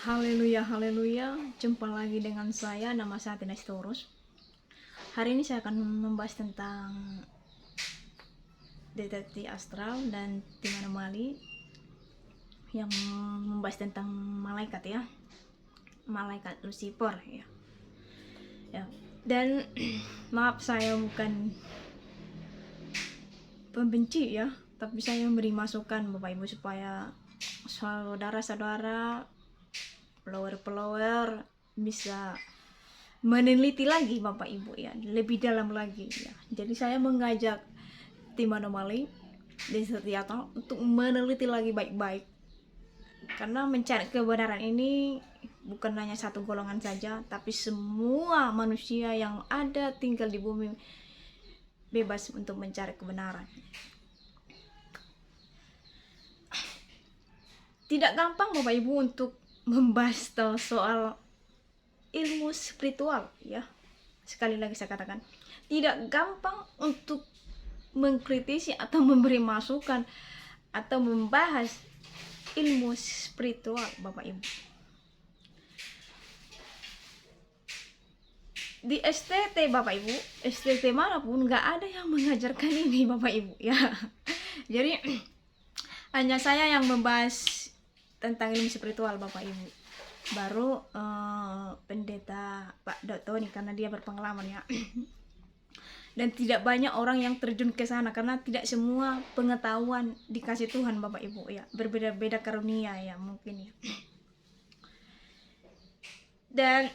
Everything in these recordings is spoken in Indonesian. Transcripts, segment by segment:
Haleluya, haleluya. Jumpa lagi dengan saya, nama saya Tina Sitorus. Hari ini saya akan membahas tentang detektif astral dan tim anomali yang membahas tentang malaikat ya. Malaikat Lucifer ya. Ya. Dan maaf, saya bukan pembenci ya, tapi saya memberi masukan Bapak Ibu supaya saudara-saudara, follower bisa meneliti lagi Bapak Ibu ya, lebih dalam lagi ya. Jadi saya mengajak tim anomali di setiap tahun untuk meneliti lagi baik-baik, karena mencari kebenaran ini bukan hanya satu golongan saja, tapi semua manusia yang ada tinggal di bumi bebas untuk mencari kebenaran. Tidak gampang Bapak Ibu untuk membahas soal ilmu spiritual ya. Sekali lagi saya katakan, tidak gampang untuk mengkritisi atau memberi masukan atau membahas ilmu spiritual Bapak Ibu. Di STT Bapak Ibu, STT manapun nggak ada yang mengajarkan ini Bapak Ibu ya. Jadi hanya saya yang membahas tentang ilmu spiritual Bapak Ibu. Baru pendeta Pak Dotto nih, karena dia berpengalaman ya. Dan tidak banyak orang yang terjun ke sana, karena tidak semua pengetahuan dikasih Tuhan Bapak Ibu ya. Berbeda-beda karunia ya mungkin ya. Dan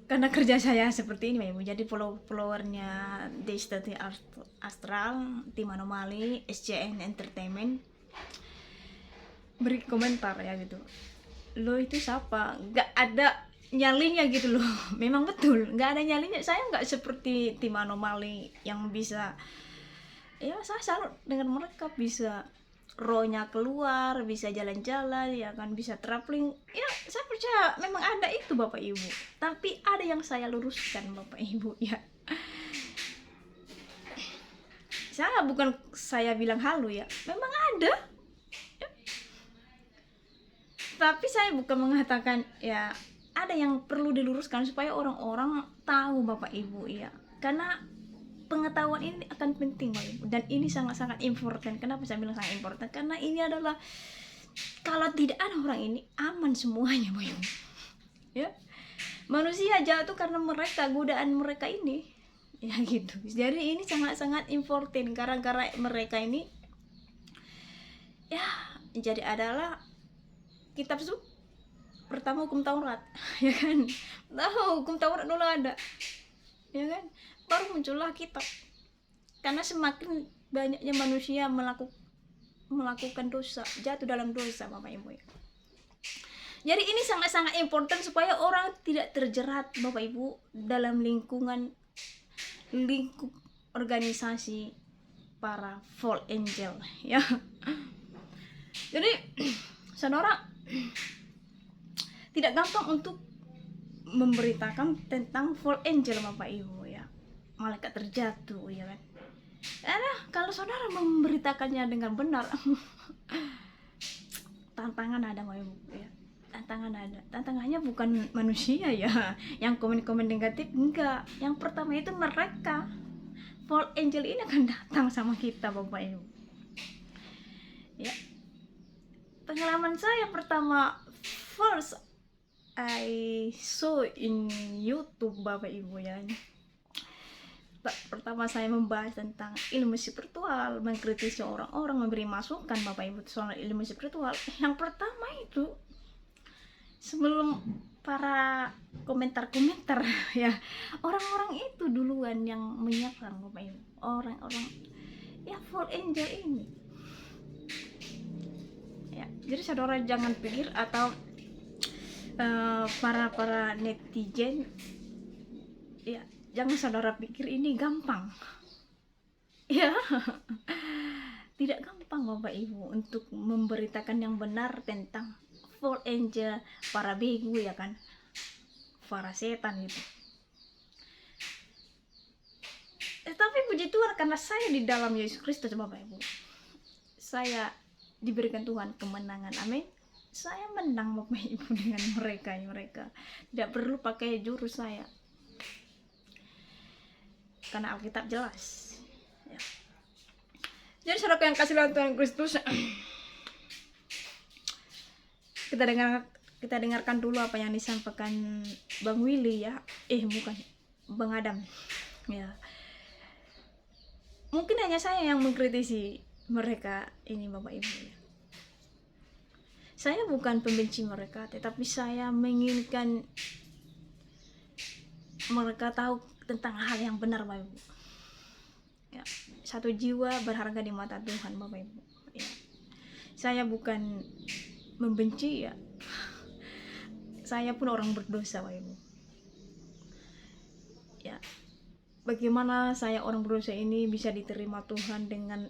karena kerja saya seperti ini Bapak Ibu, jadi followernya Deistati Astral, Tim Anomali, SCN Entertainment beri komentar ya gitu, lo itu siapa, nggak ada nyalinya gitu loh. Memang betul nggak ada nyalinya. Saya nggak seperti Tim Anomali yang bisa ya, saya salut dengan mereka, bisa rohnya keluar, bisa jalan-jalan ya kan, bisa traveling ya. Saya percaya memang ada itu Bapak Ibu, tapi ada yang saya luruskan Bapak Ibu ya. Saya bilang halu ya, memang ada ya. Tapi saya bukan mengatakan ya ada yang perlu diluruskan supaya orang-orang tahu Bapak Ibu ya, karena pengetahuan ini akan penting Bapak Ibu, dan ini sangat-sangat important. Kenapa saya bilang sangat important? Karena ini adalah, kalau tidak ada orang ini, aman semuanya Bapak Ibu ya. Manusia jatuh karena mereka, godaan mereka ini ya gitu. Jadi ini sangat-sangat important, gara-gara mereka ini ya. Jadi adalah kitab pertama hukum Taurat ya kan. Tahu hukum Taurat dulu ada ya kan, baru muncullah kitab. Karena semakin banyaknya manusia melakukan dosa, jatuh dalam dosa Bapak Ibu ya. Jadi ini sangat-sangat important supaya orang tidak terjerat Bapak Ibu dalam lingkup organisasi para fall angel ya. Jadi saudara, tidak gampang untuk memberitakan tentang fall angel Bapak Ibu ya, malaikat terjatuh ya kan. Karena kalau saudara memberitakannya dengan benar tantangan ada Bapak Ibu ya. Tantangannya bukan manusia ya yang komen-komen negatif, enggak. Yang pertama itu mereka fall angel ini akan datang sama kita Bapak Ibu ya. Pengalaman saya pertama, first I saw in YouTube Bapak Ibu ya. Pertama saya membahas tentang ilmu spiritual, mengkritisi orang-orang, memberi masukan Bapak Ibu soal ilmu spiritual. Yang pertama itu, sebelum para komentar-komentar ya, orang-orang itu duluan yang menyerang Bapak Ibu, orang-orang ya fall angel ini ya. Jadi saudara jangan pikir, atau para netizen ya, jangan saudara pikir ini gampang ya. Tidak gampang Bapak Ibu untuk memberitakan yang benar tentang fall angel, para bego ya kan, para setan gitu. Tapi puji Tuhan, karena saya di dalam Yesus Kristus Bapak Ibu, saya diberikan Tuhan kemenangan. Amin. Saya menang Bapak Ibu dengan mereka tidak perlu pakai jurus saya, karena Alkitab jelas ya. Jadi saudara yang kasih dalam Tuhan Kristus, kita dengarkan dulu apa yang disampaikan Bang Willy ya, bukan Bang Adam ya. Mungkin hanya saya yang mengkritisi mereka ini Bapak Ibu ya. Saya bukan pembenci mereka, tetapi saya menginginkan mereka tahu tentang hal yang benar Bapak Ibu ya. Satu jiwa berharga di mata Tuhan Bapak Ibu ya. Saya bukan membenci ya, saya pun orang berdosa Bapak Ibu ya. Bagaimana saya orang berdosa ini bisa diterima Tuhan dengan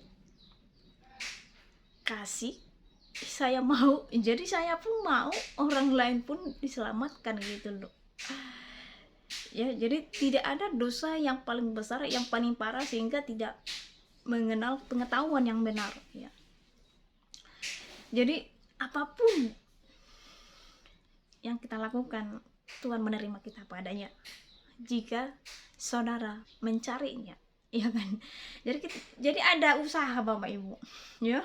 kasih? Saya mau, jadi saya pun mau orang lain pun diselamatkan gitu loh ya. Jadi tidak ada dosa yang paling besar, yang paling parah sehingga tidak mengenal pengetahuan yang benar ya. Jadi apapun yang kita lakukan, Tuhan menerima kita padanya jika saudara mencarinya ya kan. Jadi ada usaha Bapak Ibu ya.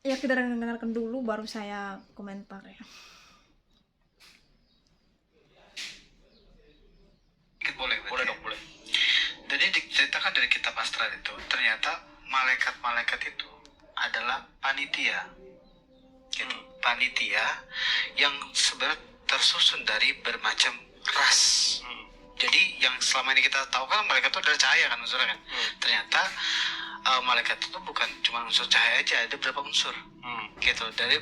Ya kita dengarkan dulu baru saya komentar ya. Boleh dong, boleh. Jadi diceritakan dari kitab Astral itu, ternyata malaikat-malaikat itu adalah panitia. Gitu. Panitia yang sebenarnya tersusun dari bermacam ras. Jadi yang selama ini kita tahu kan malaikat itu adalah cahaya kan unsurnya kan. Ternyata malaikat itu bukan cuma unsur cahaya aja, ada beberapa unsur. Gitu. Dari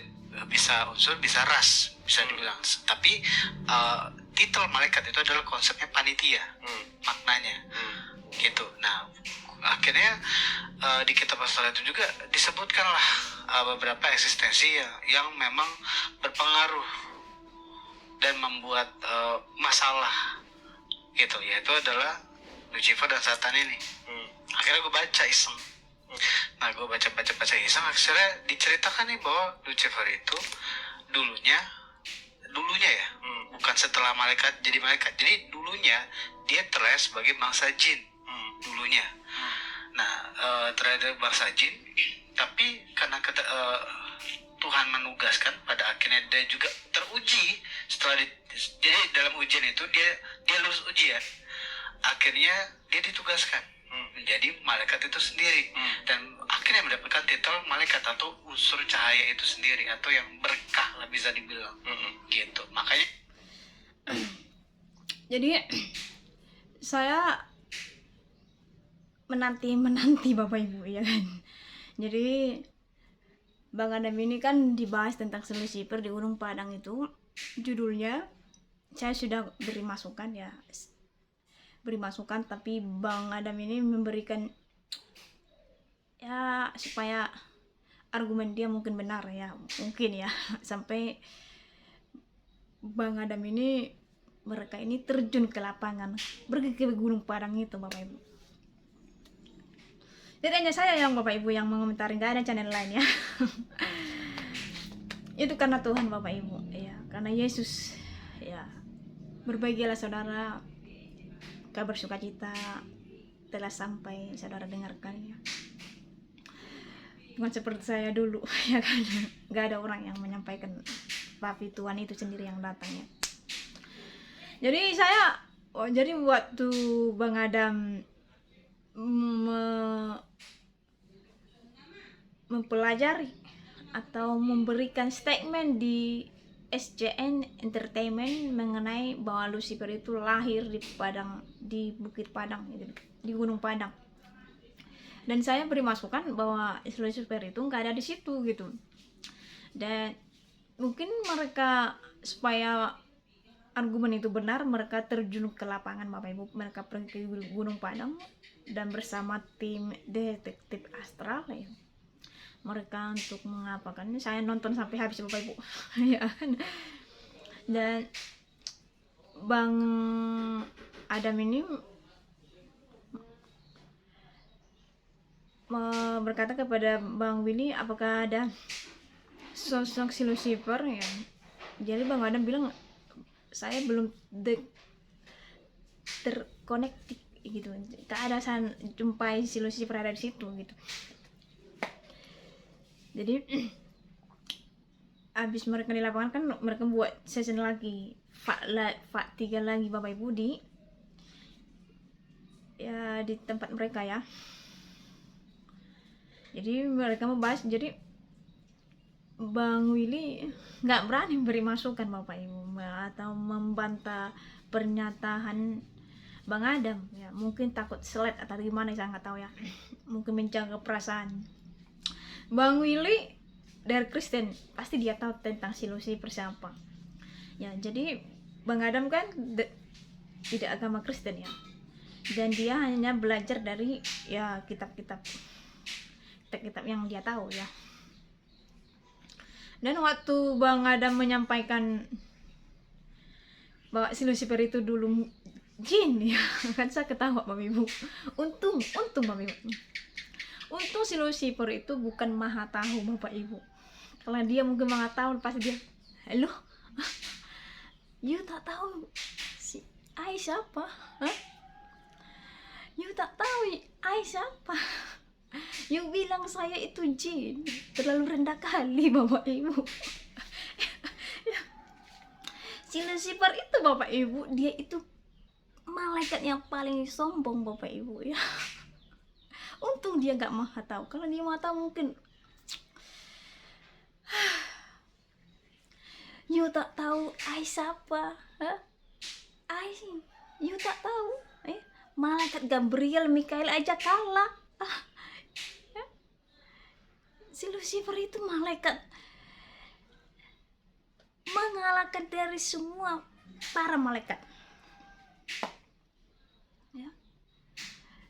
bisa unsur, bisa ras, bisa dibilang. Tapi titel malaikat itu adalah konsepnya panitia, maknanya. Gitu. Nah, akhirnya di kitab Astral itu juga disebutkanlah beberapa eksistensi yang memang berpengaruh dan membuat masalah gitu, yaitu adalah Lucifer dan Satan ini. Akhirnya gue baca iseng. Nah, gue baca iseng, akhirnya diceritakan nih bahwa Lucifer itu dulunya ya, bukan setelah malaikat jadi malaikat. Jadi dulunya dia terlahir sebagai bangsa jin dulunya. Nah, terhadap bangsa jin, tapi karena Tuhan menugaskan, pada akhirnya dia juga teruji setelah jadi dalam ujian itu dia lulus ujian, akhirnya dia ditugaskan menjadi malaikat itu sendiri, dan akhirnya mendapatkan titel malaikat atau unsur cahaya itu sendiri, atau yang berkah lah bisa dibilang. Gitu. Makanya jadi saya menanti Bapak Ibu ya kan. Jadi Bang Adam ini kan dibahas tentang Lucifer di Gunung Padang itu, judulnya saya sudah beri masukan ya, tapi Bang Adam ini memberikan ya supaya argumen dia mungkin benar ya, mungkin ya, sampai Bang Adam ini, mereka ini terjun ke lapangan, pergi ke Gunung Padang itu Bapak Ibu. Jadi hanya saya yang Bapak Ibu yang mengomentari, nggak ada channel lain ya. Itu karena Tuhan Bapak Ibu ya, karena Yesus ya. Berbahagialah saudara, kabar sukacita telah sampai saudara dengarkan ya. Bukan seperti saya dulu ya kan, nggak ada orang yang menyampaikan, tapi Tuhan itu sendiri yang datang ya. Jadi jadi waktu Bang Adam mempelajari atau memberikan statement di SJN Entertainment mengenai bahwa Lucifer itu lahir di Bukit Padang, di Gunung Padang, dan saya beri masukan bahwa Lucifer itu nggak ada di situ gitu. Dan mungkin mereka, supaya argumen itu benar, mereka terjun ke lapangan Bapak Ibu, mereka pergi ke Gunung Padang dan bersama tim detektif astral ya, mereka untuk mengapakan. Saya nonton sampai habis Bapak Ibu ya. Dan Bang Adam ini berkata kepada Bang Willy apakah ada sosok si Lucifer ya. Jadi Bang Adam bilang saya belum terkonektif gitu, tak ada jumpai si Lucifer ada di situ gitu. Jadi habis mereka di lapangan kan mereka buat season lagi Fak 3 lagi Bapak Ibu di tempat mereka ya. Jadi mereka membahas, jadi Bang Willy nggak berani beri masukan Bapak Ibu atau membantah pernyataan Bang Adam ya, mungkin takut slide atau gimana saya nggak tahu ya. Mungkin menjaga perasaan Bang Willy dari Kristen, pasti dia tahu tentang si Lucifer siapa ya. Jadi Bang Adam kan tidak agama Kristen ya, dan dia hanya belajar dari ya kitab-kitab yang dia tahu ya. Dan waktu Bang Adam menyampaikan bahwa si Lucifer itu dulu jin ya, kan saya ketawa Bapak Ibu. Untung Bapak Ibu, untung si Lucifer itu bukan maha tahu Bapak Ibu. Kalau dia mungkin maha tahu pasti dia, halo, you tak tahu si Ai siapa? Hah? You tak tahu Ai siapa? You bilang saya itu jin, terlalu rendah kali Bapak Ibu. Si Lucifer itu Bapak Ibu, dia itu malaikat yang paling sombong Bapak Ibu ya. Untung dia gak maha tahu. Kalau dia maha tahu mungkin you tak tahu Ai siapa? Hah? Ai, you tak tahu? Malaikat Gabriel, Mikael aja kalah. Si Lucifer itu malaikat mengalahkan dari semua para malaikat ya.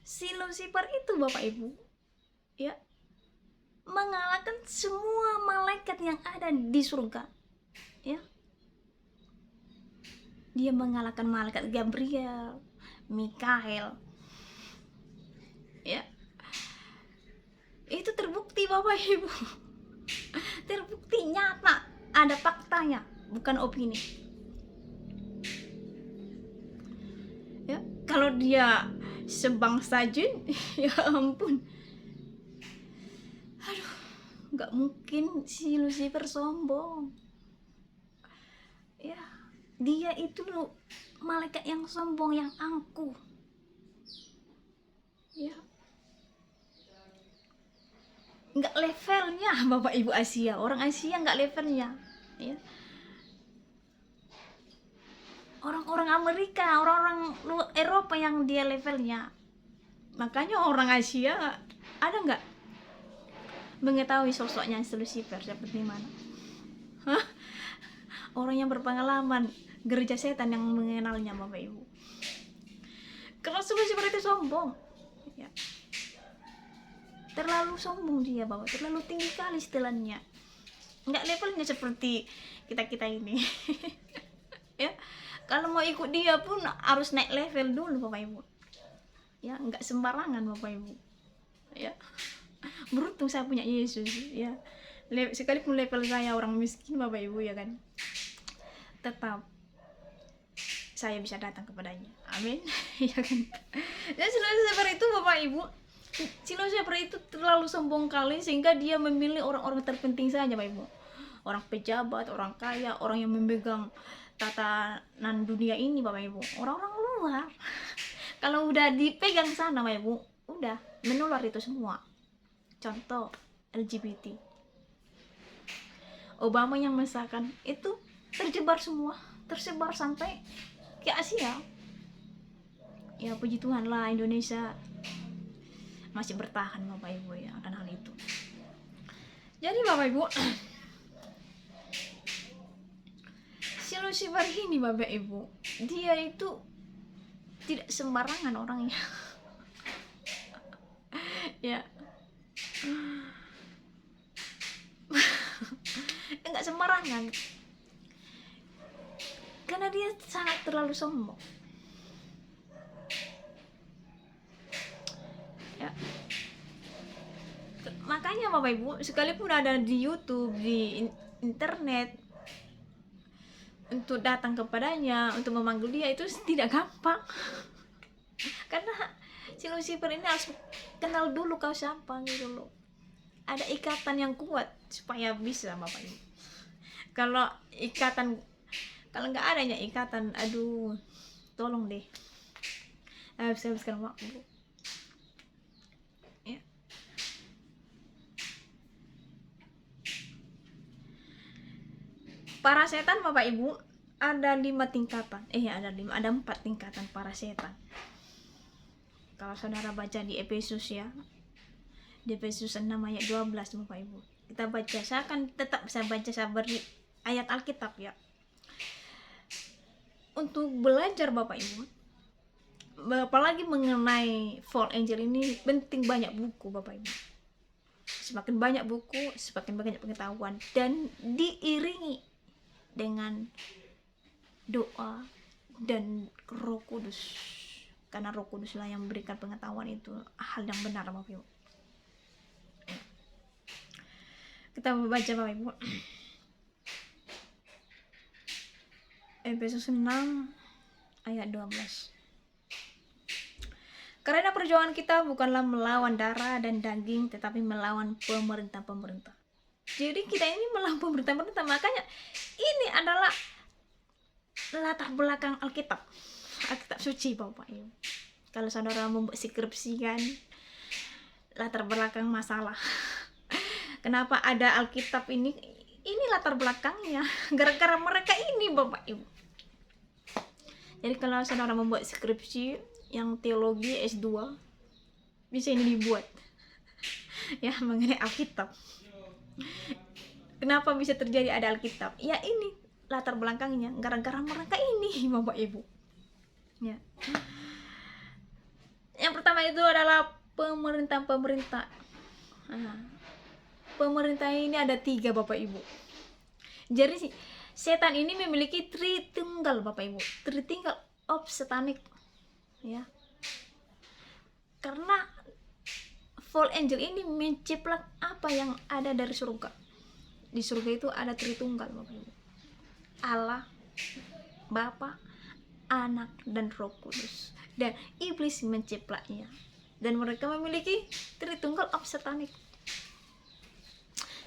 Si Lucifer itu Bapak Ibu ya, mengalahkan semua malaikat yang ada di surga ya. Dia mengalahkan malaikat Gabriel, Mikael ya. Itu terbukti Bapak Ibu. Terbukti nyata, ada faktanya, bukan opini. Ya, kalau dia sebangsa jin, ya ampun. Aduh, nggak mungkin si Lucifer sombong. Ya, dia itu loh malaikat yang sombong, yang angkuh. Ya. Nggak levelnya Bapak Ibu Asia, orang Asia nggak levelnya ya. Orang-orang Amerika, orang-orang Eropa yang dia levelnya. Makanya orang Asia ada nggak mengetahui sosoknya Lucifer seperti mana? Hah? Orang yang berpengalaman gereja setan yang mengenalnya Bapak Ibu. Kalau Lucifer itu sombong ya, terlalu sombong dia Bapak, terlalu tinggi kali setelannya, nggak levelnya seperti kita ini. Ya, kalau mau ikut dia pun harus naik level dulu Bapak Ibu ya, nggak sembarangan Bapak Ibu ya. Beruntung saya punya Yesus ya, sekalipun level saya orang miskin Bapak Ibu ya kan, tetap saya bisa datang kepadanya, amin. Ya kan. Dan seperti itu Bapak Ibu, si Lucifer itu terlalu sombong kali sehingga dia memilih orang-orang terpenting saja Bapak Ibu. Orang pejabat, orang kaya, orang yang memegang tatanan dunia ini Bapak Ibu. Orang-orang luar. Kalau udah dipegang sana Bapak Ibu, udah menular itu semua. Contoh LGBT. Obama yang mesahkan itu tersebar sampai ke Asia. Ya puji Tuhan lah Indonesia masih bertahan Bapak Ibu ya akan hal itu. Jadi Bapak Ibu, si Lucifer ini Bapak Ibu, dia itu tidak sembarangan orangnya. Ya. Enggak sembarangan. Karena dia sangat terlalu sombong. Ya. Makanya Bapak Ibu, sekalipun ada di YouTube, di internet, untuk datang kepadanya, untuk memanggil dia itu tidak gampang. Karena si Lucifer ini harus kenal dulu kau siapa gitu loh. Ada ikatan yang kuat supaya bisa Bapak Ibu. Kalau nggak adanya ikatan, aduh, tolong deh. Habiskan waktu. Ya. Para setan Bapak Ibu ada 5 tingkatan. Ada 4 tingkatan para setan. Kalau saudara baca di Efesus ya, di Efesus 6 ayat 12 Bapak Ibu. Kita baca, saya beri ayat Alkitab ya. Untuk belajar Bapak Ibu, apalagi mengenai fall angel ini, penting banyak buku Bapak Ibu. Semakin banyak buku, semakin banyak pengetahuan, dan diiringi dengan doa dan Roh Kudus. Karena Roh Kudus lah yang memberikan pengetahuan itu hal yang benar Bapak Ibu. Kita baca Bapak Ibu. Efesus 6 ayat 12. Karena perjuangan kita bukanlah melawan darah dan daging, tetapi melawan pemerintah-pemerintah. Jadi kita ini melawan pemerintah-pemerintah. Makanya ini adalah latar belakang Alkitab suci Bapak Ibu. Kalau saudara membuat skripsi kan, latar belakang masalah. Kenapa ada Alkitab ini latar belakangnya. Gara-gara mereka ini Bapak Ibu. Jadi kalau saudara membuat skripsi yang teologi S2, bisa ini dibuat ya mengenai Alkitab. Kenapa bisa terjadi ada Alkitab? Ya ini latar belakangnya, gara-gara mereka ini Bapak Ibu ya. Yang pertama itu adalah pemerintah. Pemerintah ini ada 3 Bapak Ibu. Jadi setan ini memiliki Tritunggal Bapak Ibu, Tritunggal of Satanic ya. Karena fall angel ini menciplak apa yang ada dari surga. Di surga itu ada Tritunggal Bapak Ibu, Allah, Bapa, Anak, dan Roh Kudus. Dan iblis menciplaknya. Dan mereka memiliki Tritunggal of Satanic.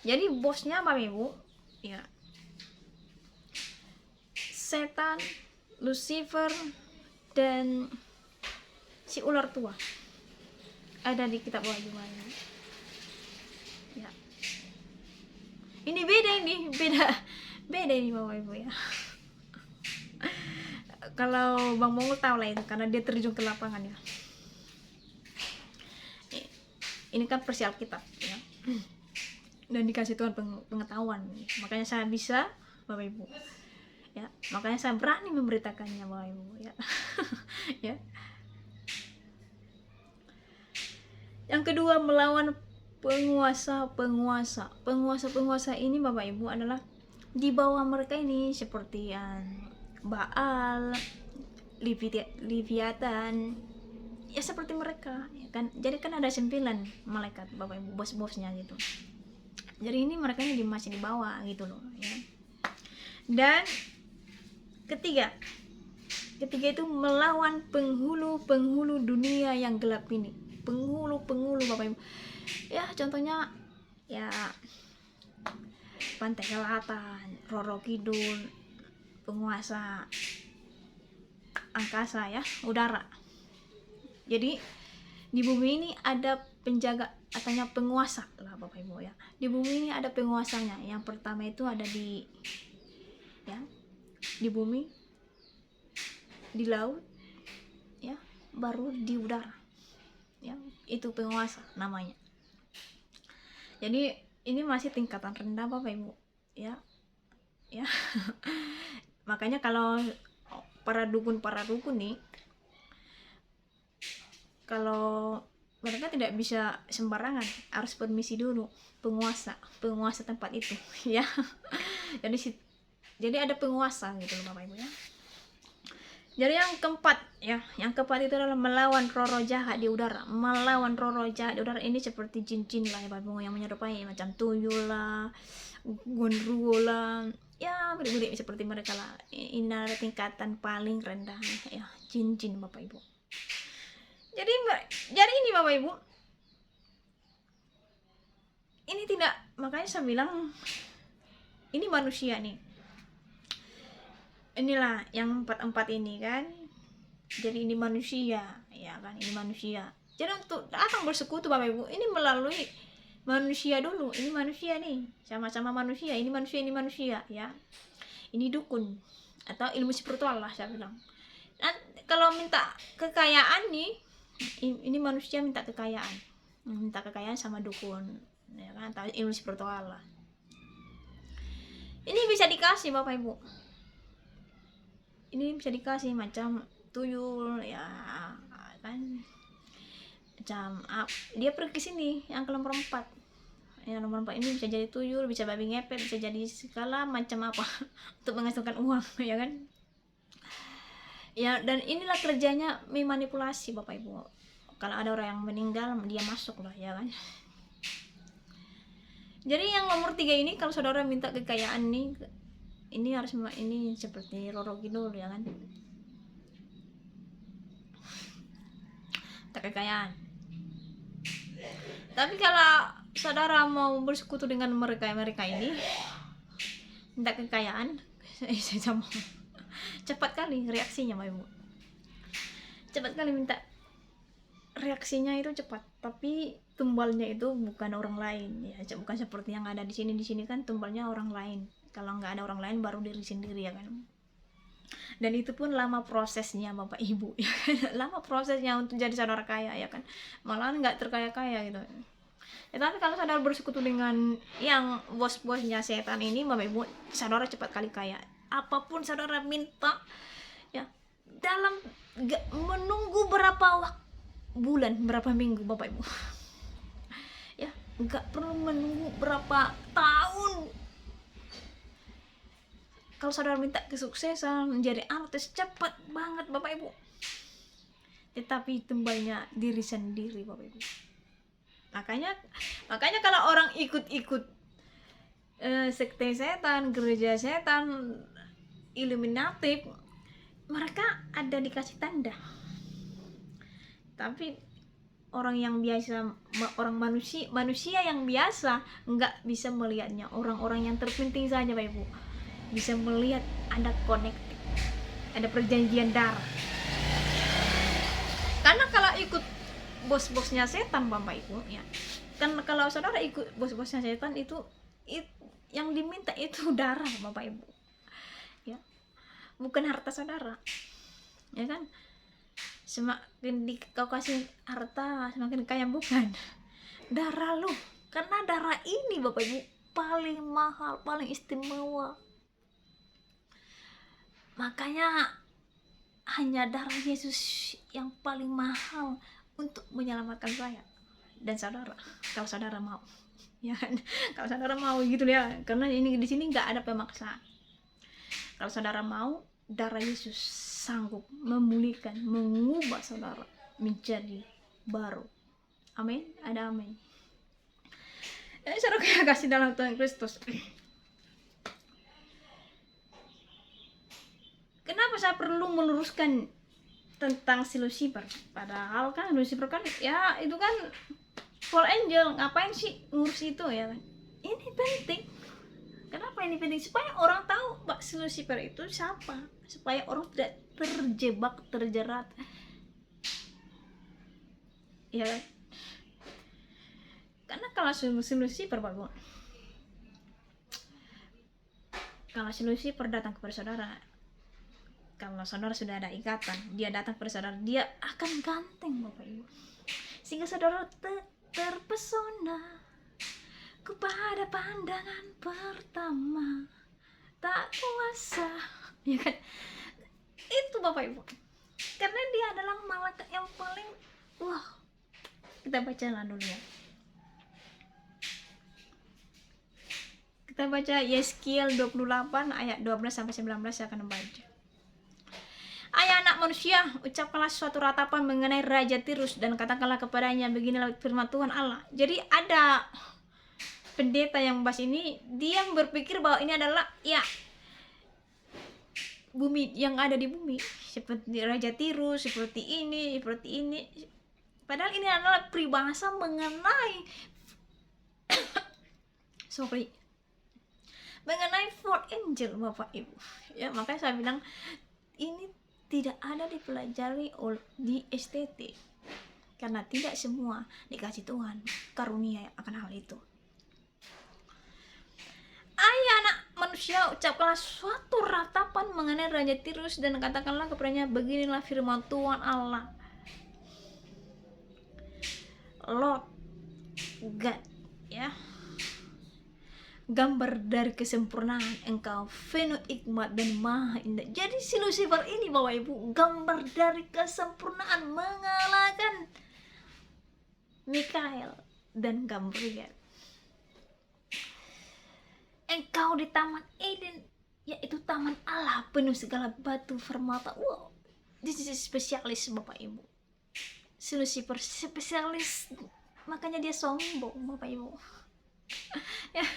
Jadi bosnya Bapak Ibu ya, setan, Lucifer, dan si ular tua. Ada di kitab Wahyu ya. Ini beda ini Bapak Ibu ya. Kalau Bang Mongol tahu lah itu, karena dia terjun ke lapangan ya. Ini kan versi Alkitab ya. Dan dikasih Tuhan pengetahuan. Makanya saya bisa Bapak Ibu ya. Makanya saya berani memberitakannya Bapak Ibu ya. Ya. Yang kedua, melawan penguasa ini Bapak Ibu adalah di bawah mereka ini, seperti Baal, Leviathan ya, seperti mereka ya kan. Jadi kan ada 9 malaikat Bapak Ibu, bos-bosnya gitu. Jadi ini mereka ini masih di bawah gitu loh ya. Dan ketiga itu melawan penghulu dunia yang gelap ini. Penghulu Bapak Ibu ya, contohnya ya Pantai Selatan, Roro Kidul, penguasa angkasa ya, udara. Jadi di bumi ini ada penjaga, katanya penguasa lah Bapak Ibu ya. Di bumi ini ada penguasanya. Yang pertama itu ada di bumi, di laut ya, baru di udara ya. Itu penguasa namanya. Jadi ini masih tingkatan rendah Bapak Ibu ya. Makanya kalau para dukun nih, kalau mereka tidak bisa sembarangan, harus permisi dulu penguasa tempat itu ya. Jadi ada penguasa gitu loh Bapak Ibu ya. Jadi yang keempat ya, yang keempat itu adalah melawan roh-roh jahat di udara. Melawan roh-roh jahat di udara ini seperti jin-jin lah ya Bapak Ibu, yang menyerupai macam tuyul lah, gondruwo lah, ya mirip-mirip seperti mereka lah. Ini adalah tingkatan paling rendah ya, jin-jin Bapak Ibu. Jadi ini Bapak Ibu, ini tidak, makanya saya bilang ini manusia nih. Inilah yang empat ini kan. Jadi ini manusia, ya kan, ini manusia. Jadi untuk datang bersekutu Bapak Ibu, ini melalui manusia dulu. Ini manusia nih, sama-sama manusia. Ini manusia ya. Ini dukun atau ilmu spiritual lah saya bilang. Nah, kalau minta kekayaan nih, ini manusia minta kekayaan sama dukun, ya kan, atau ilmu spiritual lah. Ini bisa dikasih Bapak Ibu. Ini bisa dikasih macam tuyul ya kan, macam dia pergi ke sini yang ke nomor 4 yang nomor 4 ini bisa jadi tuyul, bisa babi ngepet, bisa jadi segala macam apa untuk menghasilkan uang ya kan ya. Dan inilah kerjanya memanipulasi Bapak Ibu. Kalau ada orang yang meninggal dia masuk lah ya kan. Jadi yang nomor 3 ini, kalau saudara minta kekayaan nih, ini harus ini seperti Roro Kidul ya kan, tak kekayaan. Tapi kalau saudara mau bersekutu dengan mereka ini, minta kekayaan, cepat kali reaksinya Bapak Ibu, cepat kali minta, reaksinya itu cepat. Tapi tumbalnya itu bukan orang lain ya, bukan seperti yang ada di sini kan tumbalnya orang lain. Kalau nggak ada orang lain baru diri sendiri ya kan. Dan itu pun lama prosesnya Bapak Ibu ya kan? Lama prosesnya untuk jadi saudara kaya ya kan, malahan nggak terkaya-kaya gitu ya. Tapi kalau saudara bersekutu dengan yang bos-bosnya setan ini Bapak Ibu, saudara cepat kali kaya. Apapun saudara minta ya, dalam menunggu berapa bulan, berapa minggu Bapak Ibu ya, nggak perlu menunggu berapa tahun. Kalau saudara minta kesuksesan menjadi artis, cepat banget Bapak Ibu. Tetapi tumbalnya diri sendiri Bapak Ibu. Makanya kalau orang ikut sekte setan, gereja setan, Illuminati, mereka ada dikasih tanda. Tapi orang yang biasa, orang manusia yang biasa nggak bisa melihatnya. Orang-orang yang terpenting saja Bapak Ibu bisa melihat ada connected, ada perjanjian darah. Karena kalau ikut bos-bosnya setan Bapak Ibu ya, kan kalau saudara ikut bos-bosnya setan itu yang diminta itu darah Bapak Ibu ya, bukan harta saudara ya kan. Semakin kau kasih harta semakin kaya, bukan darah lu. Karena darah ini Bapak Ibu paling mahal, paling istimewa. Makanya hanya darah Yesus yang paling mahal untuk menyelamatkan saya dan saudara, kalau saudara mau ya kan. Kalau saudara mau gitu ya, karena ini di sini nggak ada pemaksaan. Kalau saudara mau, darah Yesus sanggup memulihkan, mengubah saudara menjadi baru. Amin, ada amin. Saudara kasih dalam Tuhan Kristus. Kenapa saya perlu meluruskan tentang si Lucifer? Padahal kan Lucifer kan ya itu kan fall angel, ngapain sih ngurus itu ya kan? Ini penting. Kenapa ini penting? Supaya orang tahu Pak si Lucifer itu siapa, supaya orang tidak terjebak, terjerat ya kan? Karena kalau si Lucifer Pak, kalau si Lucifer datang kepada saudara, kalau saudara sudah ada ikatan, dia datang kepada saudara, dia akan ganteng Bapak Ibu, sehingga saudara terpesona kepada pandangan pertama, tak kuasa ya kan. Itu Bapak Ibu, karena dia adalah malaikat yang paling wah. Kita bacalah dulu ya, kita baca Yeskiel 28 ayat 12 sampai 19. Saya akan membaca. Ayah manusia, ucapkanlah suatu ratapan mengenai Raja Tirus dan katakanlah kepadanya, beginilah firman Tuhan Allah. Jadi ada pendeta yang bahas ini, dia berpikir bahwa ini adalah ya bumi yang ada di bumi, seperti Raja Tirus, seperti ini. Padahal ini adalah peribahasa mengenai mengenai four angel, Bapak Ibu. Ya, makanya saya bilang ini tidak ada dipelajari di STT, karena tidak semua dikasih Tuhan karunia akan hal itu. Ayah anak manusia, ucapkanlah suatu ratapan mengenai Raja Tirus dan katakanlah kepadanya, beginilah firman Tuhan Allah, Lord God, ya, gambar dari kesempurnaan engkau, penuh hikmat dan maha indah. Jadi si Lucifer ini, Bapak Ibu, gambar dari kesempurnaan, mengalahkan Mikael dan Gabriel. Engkau di Taman Eden, yaitu taman Allah, penuh segala batu permata. Wow, this is spesialis, Bapak Ibu. Si Lucifer spesialis, makanya dia sombong, Bapak Ibu. Ya,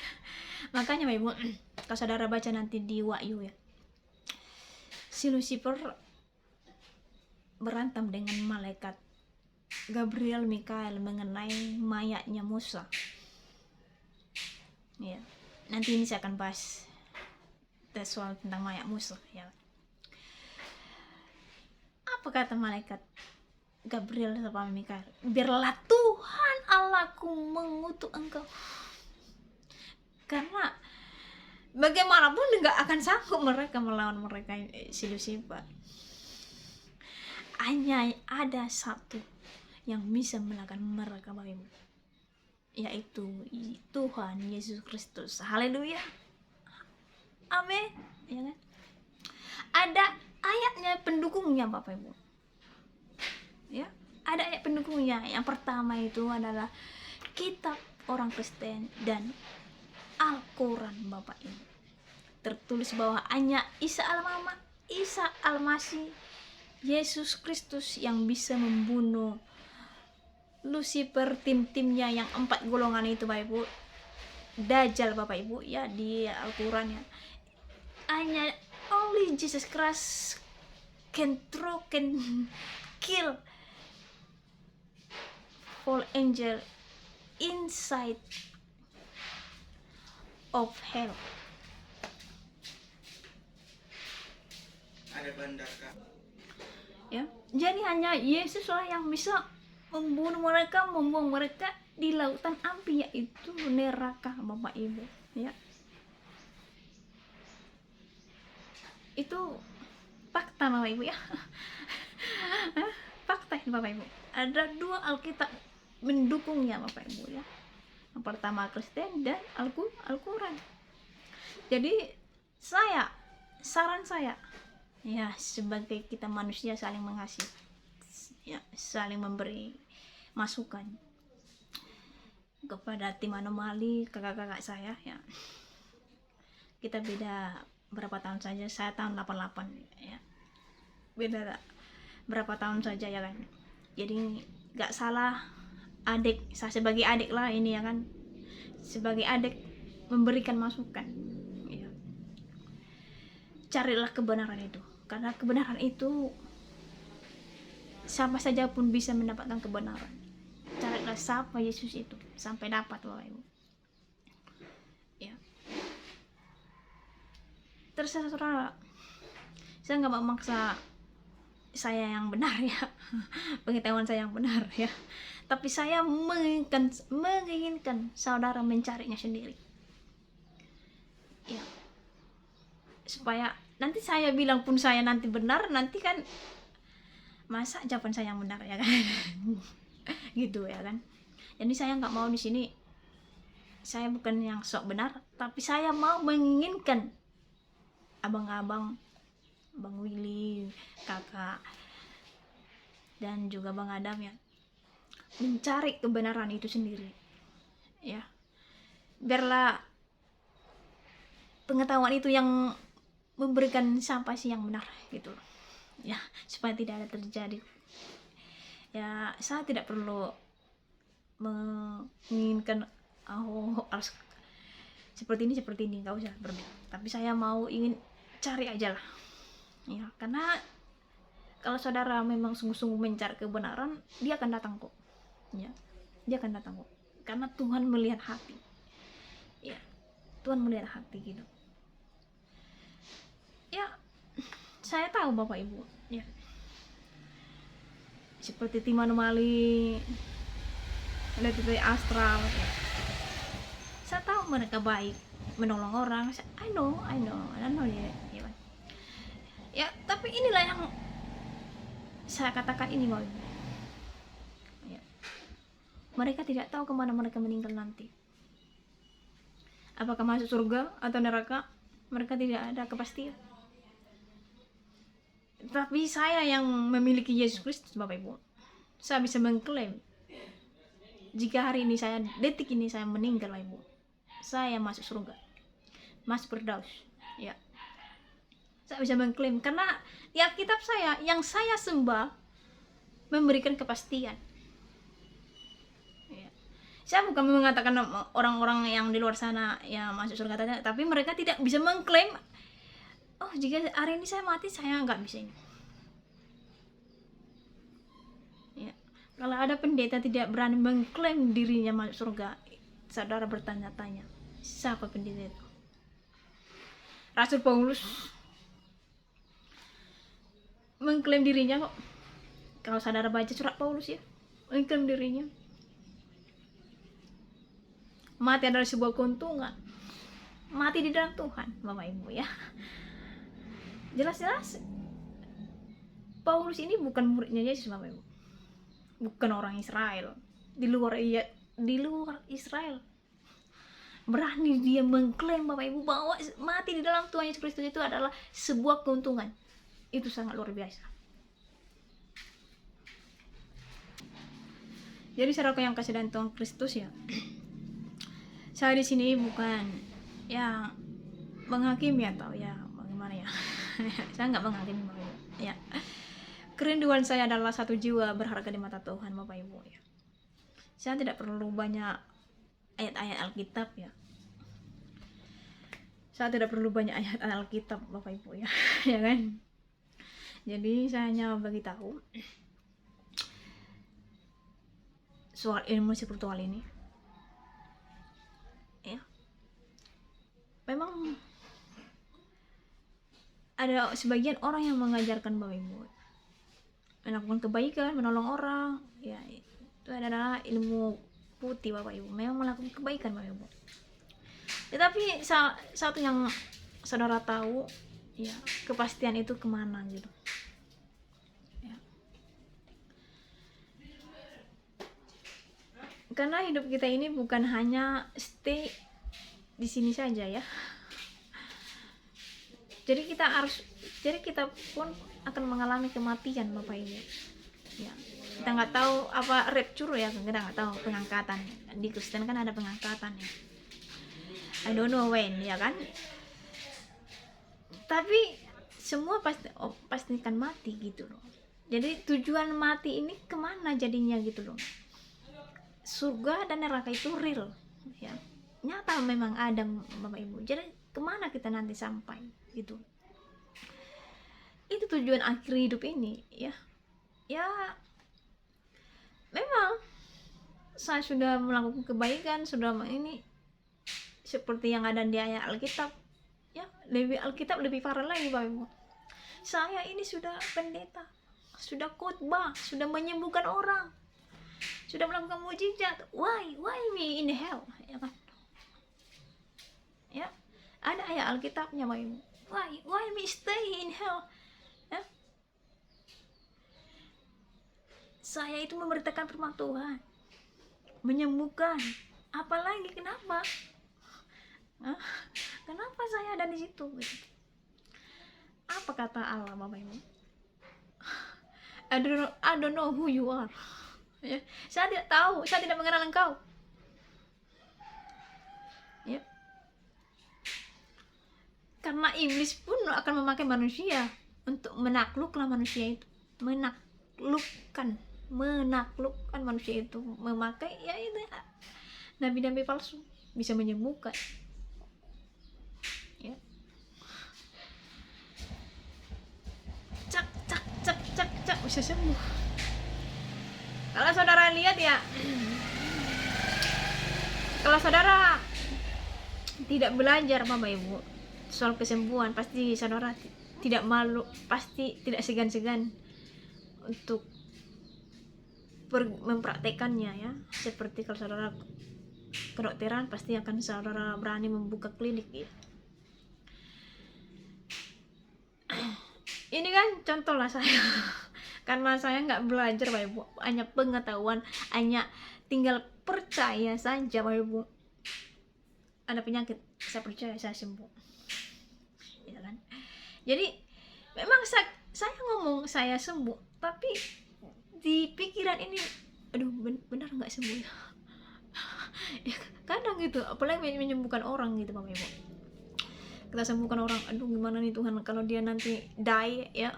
makanya Bapak Ibu, kalau saudara baca nanti di Wahyu ya, si Lucifer berantem dengan malaikat Gabriel Mikael mengenai mayatnya Musa. Ya, nanti ini saya akan bahas soal tentang mayat Musa ya. Apa kata malaikat Gabriel sama Mikael? Biarlah Tuhan Allahku mengutuk engkau, karena bagaimanapun nggak akan sanggup mereka melawan mereka, si Lucifer. Hanya ada satu yang bisa melakukan mereka, Bapak Ibu, yaitu Tuhan Yesus Kristus. Haleluya, amin, ya kan? Ada ayatnya pendukungnya, Bapak Ibu, ya, ada ayat pendukungnya. Yang pertama itu adalah kitab orang Kristen dan Al-Quran, Bapak Ibu. Tertulis bahwa hanya Isa Al-Masih, Yesus Kristus yang bisa membunuh Lucifer, tim-timnya yang 4 golongan itu, Bapak Ibu. Dajjal, Bapak Ibu, ya, di Al-Quran ya. Hanya only Jesus Christ can kill all angel inside of hell. Ada bandar Kak. Ya, jadi hanya Yesus lah yang bisa membunuh mereka, membuang mereka di lautan api, yaitu neraka, Bapak Ibu, ya. Itu fakta, Bapak Ibu, ya. Fakta ini, Bapak Ibu. Ada 2 Alkitab mendukungnya, Bapak Ibu, ya. Yang pertama Kristen dan Al-Quran. Jadi saran saya ya, sebagai kita manusia saling mengasihi, ya, saling memberi masukan kepada tim anomali, kakak-kakak saya ya. Kita beda berapa tahun saja, saya tahun 88 ya, beda berapa tahun saja ya kan. Jadi gak salah adik, saya sebagai adik lah ini ya kan, sebagai adik memberikan masukan ya. Carilah kebenaran itu, karena kebenaran itu siapa saja pun bisa mendapatkan kebenaran. Carilah siapa Yesus itu sampai dapat, Bapak Ibu, ya. Terserah, saya nggak memaksa saya yang benar ya, pengetahuan saya yang benar ya, tapi saya menginginkan saudara mencarinya sendiri ya, supaya nanti saya bilang pun saya nanti benar, nanti kan masa jawaban saya yang benar ya kan. Gitu ya kan. Jadi saya nggak mau di sini, saya bukan yang sok benar, tapi saya mau menginginkan abang-abang, Bang Willy, kakak, dan juga Bang Adam ya, mencari kebenaran itu sendiri ya. Biarlah pengetahuan itu yang memberikan siapa sih yang benar gitu. ya, supaya tidak ada terjadi. Ya, saya tidak perlu menginginkan harus seperti ini, nggak usah berbeda. Tapi saya mau ingin cari aja lah, ya, karena kalau saudara memang sungguh-sungguh mencari kebenaran, dia akan datang kok, ya, dia akan datang kok, karena Tuhan melihat hati, ya, Tuhan melihat hati gitu. Ya, saya tahu Bapak Ibu, ya, seperti tim anomali, dari astral, ya. Saya tahu mereka baik, menolong orang. I know ya, ya, tapi inilah yang saya katakan ini Bapak Ibu, ya. Mereka tidak tahu kemana mereka meninggal nanti, apakah masuk surga atau neraka, mereka tidak ada kepastian. Tapi saya yang memiliki Yesus Kristus Bapak Ibu, saya bisa mengklaim jika hari ini detik ini saya meninggal Bapak Ibu, saya masuk surga, masuk firdaus, ya. Saya bisa mengklaim karena di Alkitab saya yang saya sembah memberikan kepastian, ya. Saya bukan mengatakan orang-orang yang di luar sana ya masuk surga, tapi mereka tidak bisa mengklaim, oh jika hari ini saya mati, saya nggak bisa ini, ya. Kalau ada pendeta tidak berani mengklaim dirinya masuk surga, saudara bertanya-tanya, siapa pendeta itu? Rasul Paulus mengklaim dirinya kok. Kalau saudara baca surat Paulus ya, mengklaim dirinya. Mati adalah sebuah keuntungan. Mati di dalam Tuhan, Bapak Ibu ya. Jelas-jelas Paulus ini bukan muridnya Yesus Bapak Ibu. Bukan orang Israel. Di luar Israel. Berani dia mengklaim Bapak Ibu bahwa mati di dalam Tuhan Yesus Kristus itu adalah sebuah keuntungan. Itu sangat luar biasa. Jadi saudara yang kasih dalam Tuhan Kristus ya, saya di sini bukan ya menghakimi atau ya bagaimana ya. Saya nggak menghakimi Bapak Ibu. Ya, kerinduan saya adalah satu jiwa berharga di mata Tuhan Bapak Ibu ya. Saya tidak perlu banyak ayat-ayat Alkitab ya. Saya tidak perlu banyak ayat Alkitab Bapak Ibu ya, ya kan? Jadi saya hanya bagi tahu soal ilmu spiritual ini. Ya. Memang ada sebagian orang yang mengajarkan Bapak Ibu melakukan kebaikan, menolong orang, ya itu adalah ilmu putih Bapak Ibu. Memang melakukan kebaikan Bapak Ibu. Tetapi satu yang saudara tahu, ya kepastian itu kemana gitu. Ya. Karena hidup kita ini bukan hanya stay di sini saja ya. Jadi kita pun akan mengalami kematian Bapak Ibu. Ya. Kita nggak tahu apa rapture ya, kita nggak tahu pengangkatan. Di Kristen kan ada pengangkatan ya. I don't know when ya kan. Tapi semua pasti akan mati gitu loh. Jadi tujuan mati ini kemana jadinya gitu loh. Surga dan neraka itu real ya. Nyata memang ada Bapak Ibu. Jadi kemana kita nanti sampai gitu. Itu tujuan akhir hidup ini ya. Ya memang saya sudah melakukan kebaikan, sudah ini seperti yang ada di ayat Alkitab ya, Alkitab lebih parah lagi Bapak Ibu. Saya ini sudah pendeta, sudah khotbah, sudah menyembuhkan orang, sudah melakukan mujizat. Why me in hell ya kan? Ya, ada ayat Alkitabnya Bapak Ibu. Why me stay in hell? Ya? Saya itu memberitakan firman Tuhan, menyembuhkan. Apalagi kenapa? Kenapa saya ada di situ? Apa kata Allah Bapak Ibu? I don't know who you are. Ya, saya tidak tahu, saya tidak mengenal engkau. Ya. Karena iblis pun akan memakai manusia untuk menaklukkan manusia itu, menaklukkan manusia itu, memakai ya itu nabi-nabi palsu bisa menyembuhkan ya. Cak cak cak cak cak bisa sembuh. Kalau saudara lihat ya, kalau saudara tidak belajar Bapak Ibu soal kesembuhan, pasti saudara tidak malu, pasti tidak segan-segan untuk mempraktekannya ya. Seperti kalau saudara kedokteran, pasti akan saudara berani membuka klinik ya. Ini kan contoh lah saya karena saya nggak belajar Bapak Ibu, hanya pengetahuan, hanya tinggal percaya saja Bapak Ibu. Ada penyakit, saya percaya saya sembuh ya kan. Jadi memang saya ngomong saya sembuh, tapi di pikiran ini aduh benar nggak sembuh ya. Ya kadang gitu, apalagi menyembuhkan orang gitu Bapak Ibu, kita sembuhkan orang, aduh gimana nih Tuhan kalau dia nanti die ya,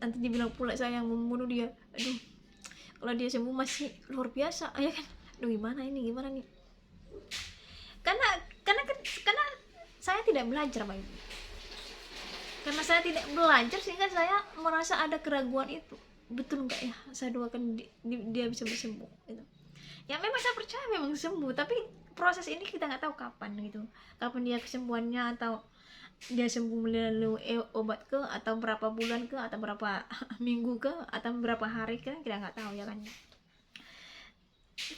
nanti dibilang pula saya yang membunuh dia, aduh kalau dia sembuh masih luar biasa ya kan. Aduh gimana nih karena saya tidak belajar Bapak Ibu. Karena saya tidak belajar sehingga saya merasa ada keraguan itu, betul nggak ya saya doakan dia bisa bersembuh gitu. Ya memang saya percaya memang sembuh, tapi proses ini kita nggak tahu kapan gitu, kapan dia kesembuhannya, atau dia sembuh melalui obat ke, atau berapa bulan ke, atau berapa minggu ke, atau berapa hari ke, kita nggak tahu ya kan.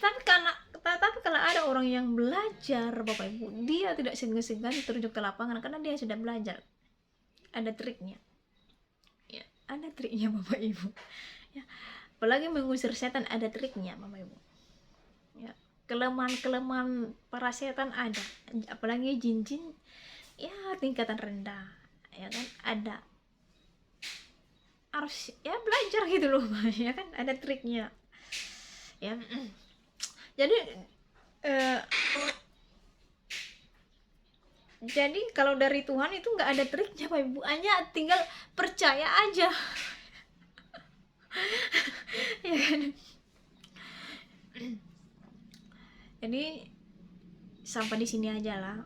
Tapi kalau ada orang yang belajar Bapak Ibu, dia tidak segan-segan terjun ke lapangan karena dia sudah belajar. Ada triknya ya, ada triknya Bapak Ibu ya. Apalagi mengusir setan ada triknya Bapak Ibu ya. Kelemahan para setan ada, apalagi jin-jin ya tingkatan rendah ya kan, ada harus ya belajar gitu loh ya kan, ada triknya ya. Jadi kalau dari Tuhan itu nggak ada triknya Pak Ibu, hanya tinggal percaya aja ya kan. Jadi sampai di sini aja lah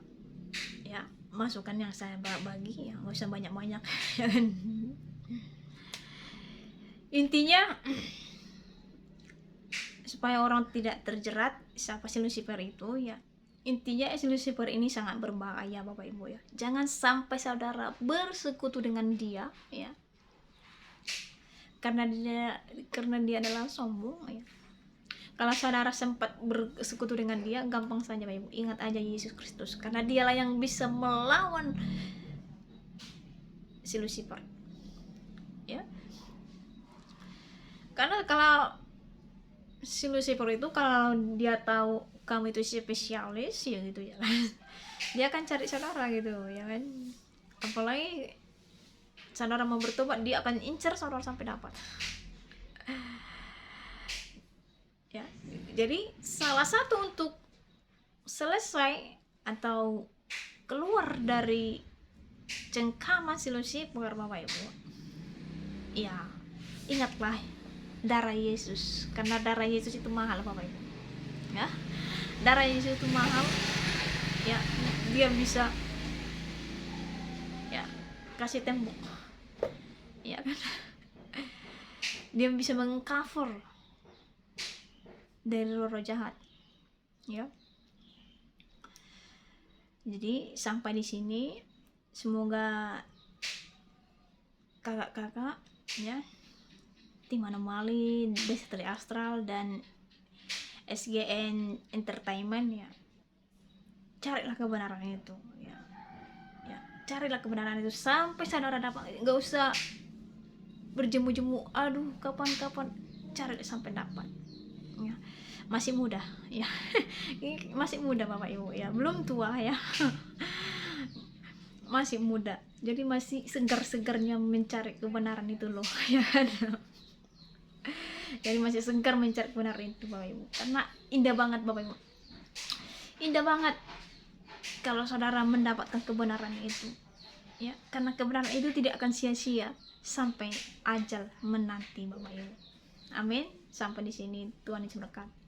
ya, masukan yang saya bagi ya, nggak usah banyak-banyak ya kan. Intinya supaya orang tidak terjerat siapa si Lucifer itu ya. Intinya si Lucifer ini sangat berbahaya Bapak Ibu ya. Jangan sampai saudara bersekutu dengan dia ya. Karena dia adalah sombong ya. Kalau saudara sempat bersekutu dengan dia, gampang saja Bapak Ibu. Ingat aja Yesus Kristus, karena dialah yang bisa melawan si Lucifer. Ya. Karena kalau si Lucifer itu kalau dia tahu kamu itu spesialis ya gitu ya, dia akan cari saudara gitu ya kan. Apalagi saudara mau bertobat, dia akan incar saudara sampai dapat ya. Jadi salah satu untuk selesai atau keluar dari cengkama si Lucifer Bapak Ibu ya, ingatlah darah Yesus, karena darah Yesus itu mahal Bapak Ibu ya. Darah Yesus itu mahal ya, dia bisa ya kasih tembok ya kan, dia bisa mengcover dari roh jahat ya. Jadi sampai di sini, semoga kakak-kakak ya, tim Anomali, Bestari Astral dan SGN Entertainment ya, carilah kebenaran itu ya. Ya, carilah kebenaran itu sampai saudara dapat. Nggak usah berjemu-jemu, aduh kapan-kapan, cari sampai dapat ya. Masih muda ya masih muda Bapak Ibu ya, belum tua ya masih muda, jadi masih segar-segarnya mencari kebenaran itu loh ya kan. Jadi masih segar mencari kebenaran itu Bapak Ibu, karena indah banget Bapak Ibu, indah banget kalau saudara mendapatkan kebenaran itu Ya, karena kebenaran itu tidak akan sia-sia sampai ajal menanti Bapak Ibu. Amin. Sampai di sini, Tuhan Yesus berkati.